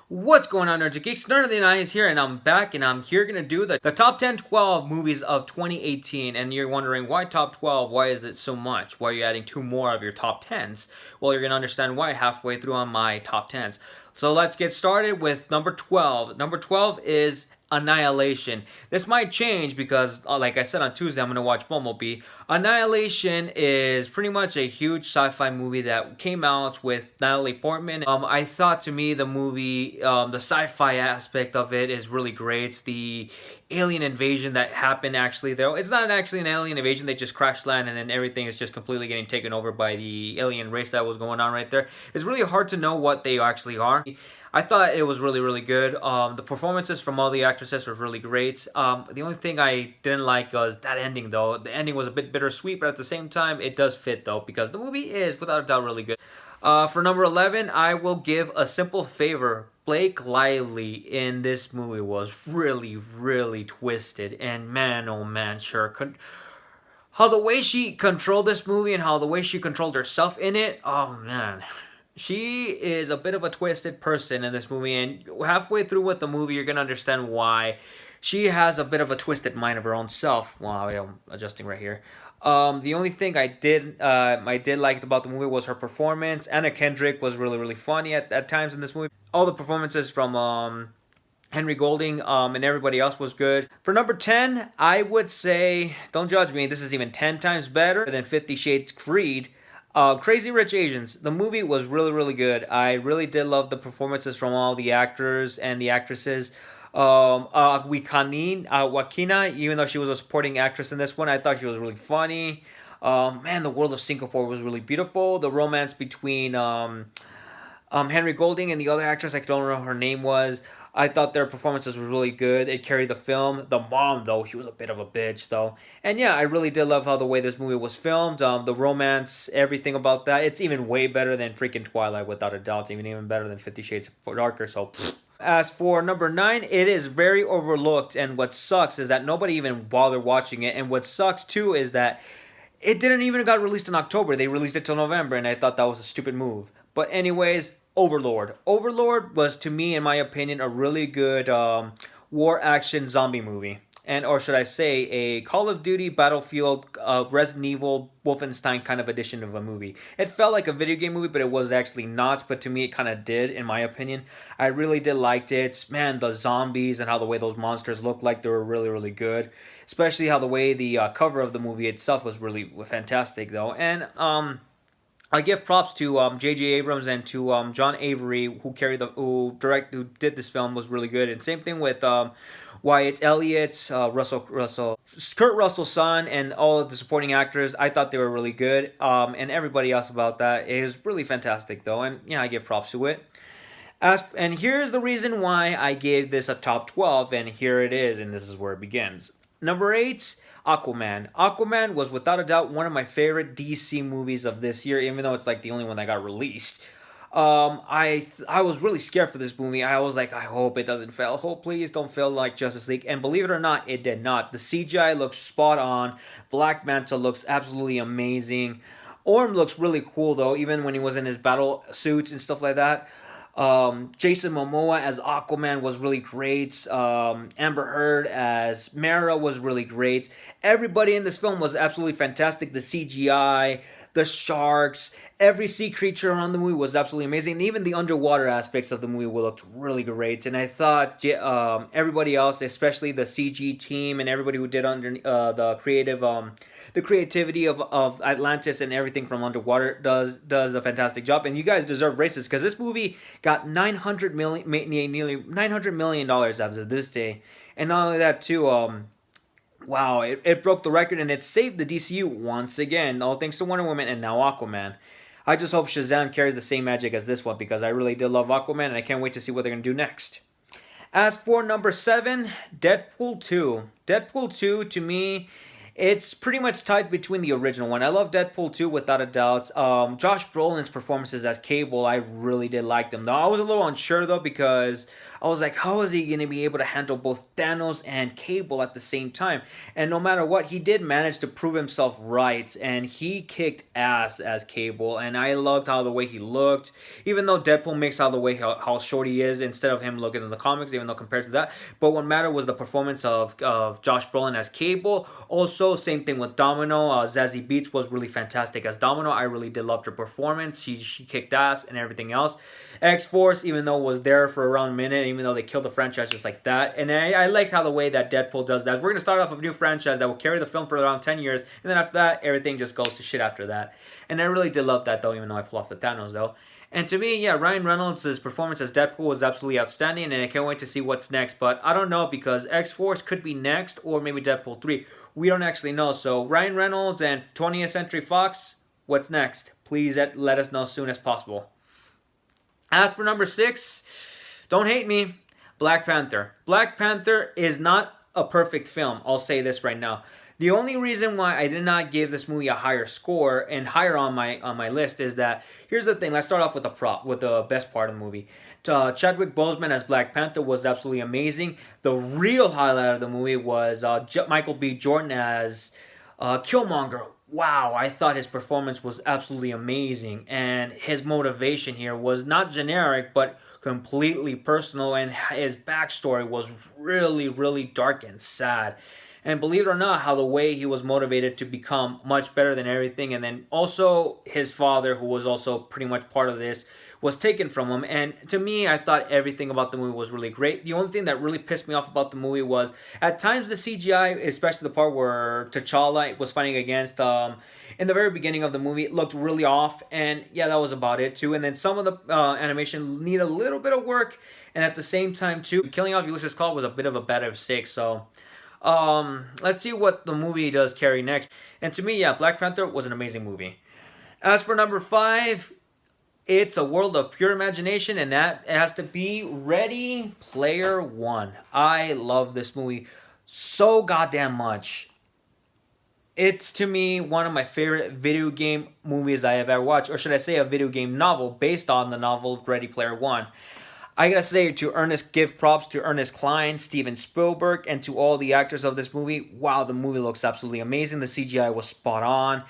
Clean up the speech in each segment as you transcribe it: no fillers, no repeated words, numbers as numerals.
What's going on, Nerds and Geeks? Nerd of the 90s here, and I'm back, and I'm here going to do the top 10, 12 movies of 2018. And you're wondering, why top 12? Why is it so much? Why are you adding two more of your top 10s? Well, you're going to understand why halfway through on my top 10s. So let's get started with number 12. Number 12 is Annihilation. This might change because, like I said on Tuesday, I'm going to watch Bumblebee. Annihilation is pretty much a huge sci-fi movie that came out with Natalie Portman. I thought, to me, the movie, the sci-fi aspect of it is really great. The alien invasion that happened, actually, though, it's not actually an alien invasion. They just crash land and then everything is just completely getting taken over by the alien race that was going on right there. It's really hard to know what they actually are. I thought it was really, really good. The performances from all the actresses were really great. The only thing I didn't like was that ending, though. The ending was a bit bittersweet, but at the same time, it does fit, though, because the movie is, without a doubt, really good. For number 11, I will give A Simple Favor. Blake Lively in this movie was really, really twisted. And man, oh man, sure. How the way she controlled this movie and how the way she controlled herself in it, oh man. She is a bit of a twisted person in this movie, and halfway through with the movie, you're going to understand why. She has a bit of a twisted mind of her own self. Wow, I'm adjusting right here. The only thing I did like about the movie was her performance. Anna Kendrick was really, really funny at times in this movie. All the performances from Henry Golding and everybody else was good. For number 10, I would say, don't judge me, this is even 10 times better than 50 Shades Freed. Crazy Rich Asians. The movie was really, really good. I really did love the performances from all the actors and the actresses. Wakina, even though she was a supporting actress in this one, I thought she was really funny. Man, the world of Singapore was really beautiful. The romance between Henry Golding and the other actress, I don't know her name was. I thought their performances were really good. It carried the film. The mom, though, she was a bit of a bitch, though. And yeah, I really did love how the way this movie was filmed. The romance, everything about that. It's even way better than freaking Twilight, without a doubt. Even better than 50 Shades Darker, so... As for number 9, it is very overlooked. And what sucks is that nobody even bothered watching it. And what sucks, too, is that it didn't even got released in October. They released it till November, and I thought that was a stupid move. But anyways... Overlord. Overlord was, to me, in my opinion, a really good war action zombie movie. And, or should I say, a Call of Duty, Battlefield, Resident Evil, Wolfenstein kind of edition of a movie. It felt like a video game movie, but it was actually not. But to me, it kind of did, in my opinion. I really did like it. Man, the zombies and how the way those monsters looked like, they were really, really good. Especially how the way the cover of the movie itself was really fantastic, though. And, I give props to J.J. Abrams and to John Avery, who did this film, was really good. And same thing with Wyatt Elliott, Kurt Russell's son, and all of the supporting actors. I thought they were really good. And everybody else about that is really fantastic, though. And yeah, I give props to it. And here's the reason why I gave this a top 12, and here it is, and this is where it begins. Number 8. Aquaman. Aquaman was without a doubt one of my favorite DC movies of this year, even though it's like the only one that got released. I was really scared for this movie. I was like, I hope it doesn't fail. Hope please don't fail like Justice League. And believe it or not, it did not. The CGI looks spot on. Black Manta looks absolutely amazing. Orm looks really cool though, even when he was in his battle suits and stuff like that. Jason Momoa as Aquaman was really great. Amber Heard as Mara was really great. Everybody in this film was absolutely fantastic. The CGI, the sharks, every sea creature around the movie was absolutely amazing. And even the underwater aspects of the movie looked really great. And I thought everybody else, especially the CG team and everybody who did the creativity of Atlantis and everything from underwater does a fantastic job. And you guys deserve races because this movie got nearly $900 million as of this day. And not only that, too, wow, it broke the record and it saved the DCU once again. All thanks to Wonder Woman and now Aquaman. I just hope Shazam carries the same magic as this one because I really did love Aquaman and I can't wait to see what they're going to do next. As for number 7, Deadpool 2. Deadpool 2, to me, It's pretty much tied between the original one. I love Deadpool 2 without a doubt. Josh Brolin's performances as Cable, I really did like them. Though I was a little unsure though because I was like, how is he going to be able to handle both Thanos and Cable at the same time? And no matter what, he did manage to prove himself right, and he kicked ass as Cable. And I loved how the way he looked, even though Deadpool makes out the way how short he is instead of him looking in the comics, even though compared to that. But what mattered was the performance of Josh Brolin as Cable. Also, same thing with Domino. Zazie Beetz was really fantastic as Domino. I really did love her performance. She kicked ass and everything else. X-Force, even though was there for around a minute, even though they killed the franchise just like that. And I liked how the way that Deadpool does that. We're going to start off with a new franchise that will carry the film for around 10 years. And then after that, everything just goes to shit after that. And I really did love that, though, even though I pull off the Thanos, though. And to me, yeah, Ryan Reynolds' performance as Deadpool was absolutely outstanding, and I can't wait to see what's next. But I don't know, because X-Force could be next, or maybe Deadpool 3. We don't actually know. So Ryan Reynolds and 20th Century Fox, what's next? Please let us know as soon as possible. As for number 6, don't hate me, Black Panther. Black Panther is not a perfect film. I'll say this right now. The only reason why I did not give this movie a higher score and higher on my list is that, here's the thing. Let's start off with the best part of the movie. Chadwick Boseman as Black Panther was absolutely amazing. The real highlight of the movie was Michael B. Jordan as Killmonger. Wow, I thought his performance was absolutely amazing, and his motivation here was not generic, but completely personal, and his backstory was really, really dark and sad. And believe it or not, how the way he was motivated to become much better than everything, and then also his father, who was also pretty much part of this, was taken from him. And to me, I thought everything about the movie was really great. The only thing that really pissed me off about the movie was at times the CGI, especially the part where T'Challa was fighting against in the very beginning of the movie, it looked really off, and yeah, that was about it too. And then some of the animation needed a little bit of work, and at the same time too, killing off Ulysses Claw was a bit of a bad mistake. So let's see what the movie does carry next. And to me, yeah, Black Panther was an amazing movie. As for number 5, it's a world of pure imagination, and that it has to be Ready Player One. I love this movie so goddamn much. It's, to me, one of my favorite video game movies I have ever watched, or should I say a video game novel based on the novel Ready Player One. I gotta say, give props to Ernest Cline, Steven Spielberg, and to all the actors of this movie. Wow, the movie looks absolutely amazing. The CGI was spot on.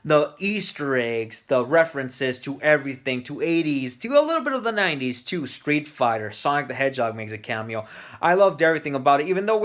The Easter eggs, the references to everything, to 80s, to a little bit of the 90s too. Street Fighter, Sonic the Hedgehog makes a cameo. I loved everything about it, even though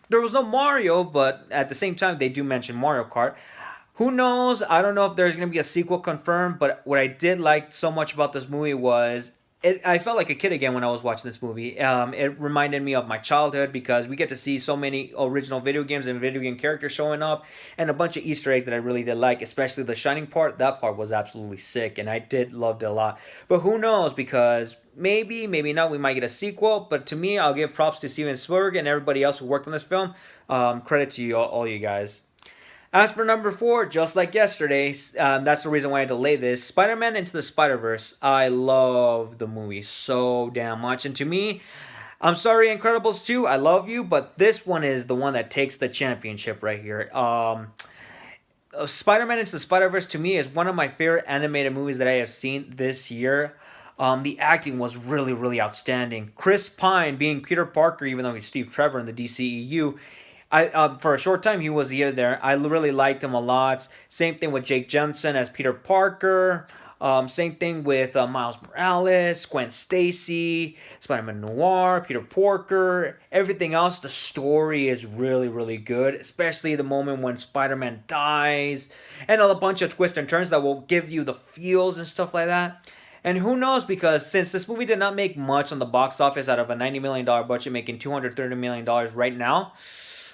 there was no Mario, but at the same time, they do mention Mario Kart. Who knows? I don't know if there's going to be a sequel confirmed, but what I did like so much about this movie was I felt like a kid again when I was watching this movie. It reminded me of my childhood because we get to see so many original video games and video game characters showing up, and a bunch of Easter eggs that I really did like, especially the Shining part. That part was absolutely sick, and I did loved it a lot. But who knows? Because maybe not, we might get a sequel. But to me, I'll give props to Steven Spielberg and everybody else who worked on this film. Credit to you, all you guys. As for number 4, just like yesterday, that's the reason why I delayed this, Spider-Man Into the Spider-Verse. I love the movie so damn much. And to me, I'm sorry, Incredibles 2, I love you, but this one is the one that takes the championship right here. Spider-Man Into the Spider-Verse, to me, is one of my favorite animated movies that I have seen this year. The acting was really, really outstanding. Chris Pine being Peter Parker, even though he's Steve Trevor in the DCEU, for a short time he was here there. I really liked him a lot. Same thing with Jake Johnson as Peter Parker. Same thing with Miles Morales, Gwen Stacy, Spider-Man Noir, Peter Parker, everything else. The story is really, really good, especially the moment when Spider-Man dies, and a bunch of twists and turns that will give you the feels and stuff like that. And who knows, because since this movie did not make much on the box office out of a $90 million budget, making $230 million right now,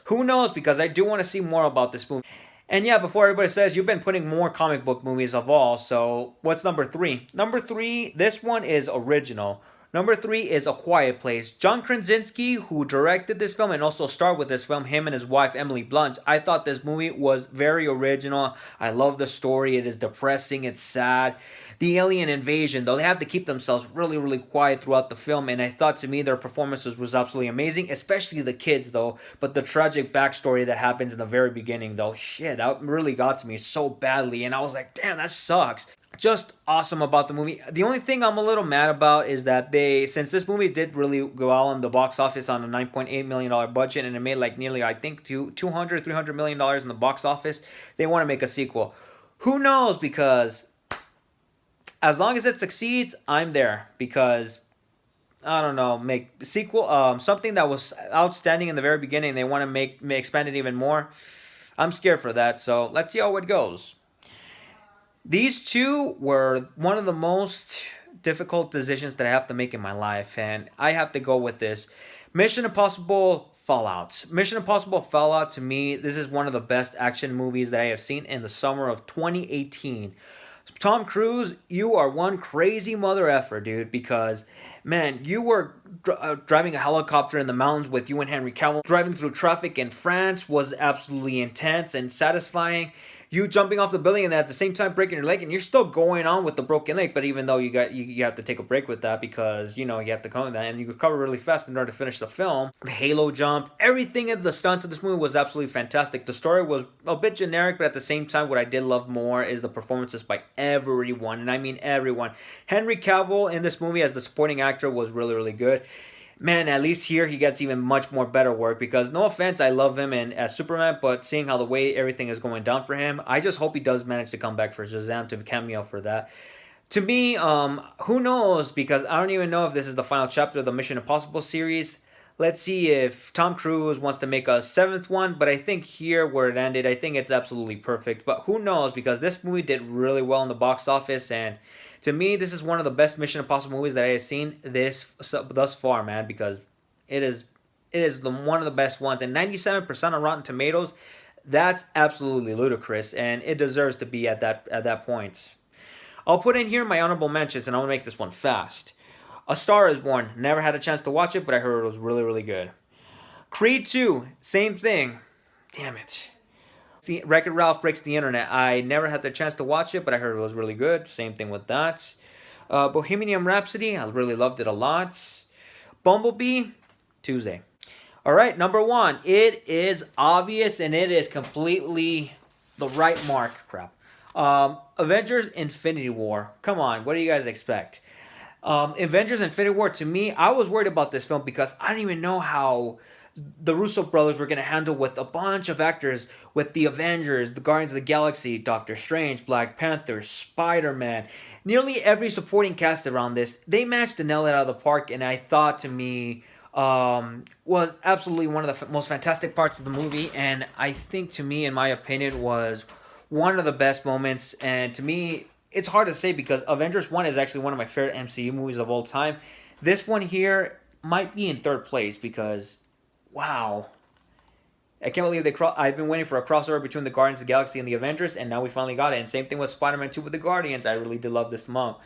who knows, because I do want to see more about this movie. And yeah, before everybody says, you've been putting more comic book movies of all, so what's number 3? Number 3, this one is original. Number 3 is A Quiet Place. John Krasinski, who directed this film and also starred with this film, him and his wife Emily Blunt. I thought this movie was very original. I love the story. It is depressing. It's sad. The alien invasion, though, they have to keep themselves really, really quiet throughout the film, and I thought, to me, their performances was absolutely amazing, especially the kids, though. But the tragic backstory that happens in the very beginning, though, shit, that really got to me so badly, and I was like, damn, that sucks. Just awesome about the movie. The only thing I'm a little mad about is that since this movie did really go out in the box office on a $9.8 million budget, and it made like nearly, I think, $200-300 million in the box office, they want to make a sequel. Who knows? Because as long as it succeeds, I'm there. Because, I don't know, make a sequel, something that was outstanding in the very beginning, they want to expand it even more. I'm scared for that, so let's see how it goes. These two were one of the most difficult decisions that I have to make in my life, and I have to go with this. Mission Impossible Fallout. Mission Impossible Fallout, to me, this is one of the best action movies that I have seen in the summer of 2018. Tom Cruise, you are one crazy mother effer, dude, because, man, you were driving a helicopter in the mountains with you and Henry Cavill. Driving through traffic in France was absolutely intense and satisfying. You jumping off the building and at the same time breaking your leg, and you're still going on with the broken leg. But even though you have to take a break with that because you have to come with that, and you recover really fast in order to finish the film. The Halo jump, everything in the stunts of this movie was absolutely fantastic. The story was a bit generic, but at the same time, what I did love more is the performances by everyone, and I mean everyone. Henry Cavill in this movie as the supporting actor was really, really good. Man, at least here he gets even much more better work because, no offense, I love him as Superman, but seeing how the way everything is going down for him, I just hope he does manage to come back for Shazam to cameo for that. To me, who knows, because I don't even know if this is the final chapter of the Mission Impossible series. Let's see if Tom Cruise wants to make a 7th one, but I think here where it ended, I think it's absolutely perfect. But who knows, because this movie did really well in the box office, and to me, this is one of the best Mission Impossible movies that I have seen thus far, man, because it is one of the best ones. And 97% on Rotten Tomatoes, that's absolutely ludicrous, and it deserves to be at that point. I'll put in here my honorable mentions, and I'm going to make this one fast. A Star is Born. Never had a chance to watch it, but I heard it was really, really good. Creed 2, same thing. Damn it. Wreck-It Ralph Breaks the Internet. I never had the chance to watch it, but I heard it was really good. Same thing with that. Bohemian Rhapsody. I really loved it a lot. Bumblebee. Tuesday. All right, number 1. It is obvious, and it is completely the right mark. Crap. Avengers Infinity War. Come on, what do you guys expect? Avengers Infinity War, to me, I was worried about this film because I didn't even know how the Russo brothers were going to handle with a bunch of actors with the Avengers, the Guardians of the Galaxy, Doctor Strange, Black Panther, Spider-Man. Nearly every supporting cast around this, they managed to nail it out of the park, and I thought, to me, was absolutely one of the most fantastic parts of the movie, and I think, to me, in my opinion, was one of the best moments, and to me, it's hard to say because Avengers 1 is actually one of my favorite MCU movies of all time. This one here might be in 3rd place because, wow. I can't believe I've been waiting for a crossover between the Guardians of the Galaxy and the Avengers, and now we finally got it. And same thing with Spider-Man 2 with the Guardians. I really did love this month.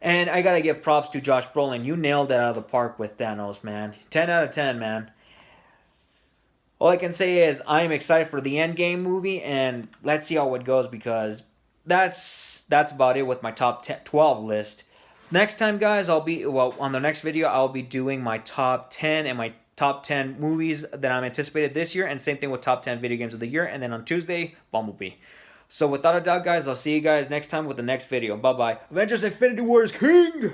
And I gotta give props to Josh Brolin. You nailed it out of the park with Thanos, man. 10 out of 10, man. All I can say is I am excited for the Endgame movie, and let's see how it goes because that's about it with my top 12 list. So next time, guys, on the next video, I'll be doing my top 10 and my top 10 movies that I'm anticipated this year, and same thing with top 10 video games of the year, and then on Tuesday, Bumblebee. So without a doubt, guys, I'll see you guys next time with the next video. Bye-bye. Avengers Infinity War is king!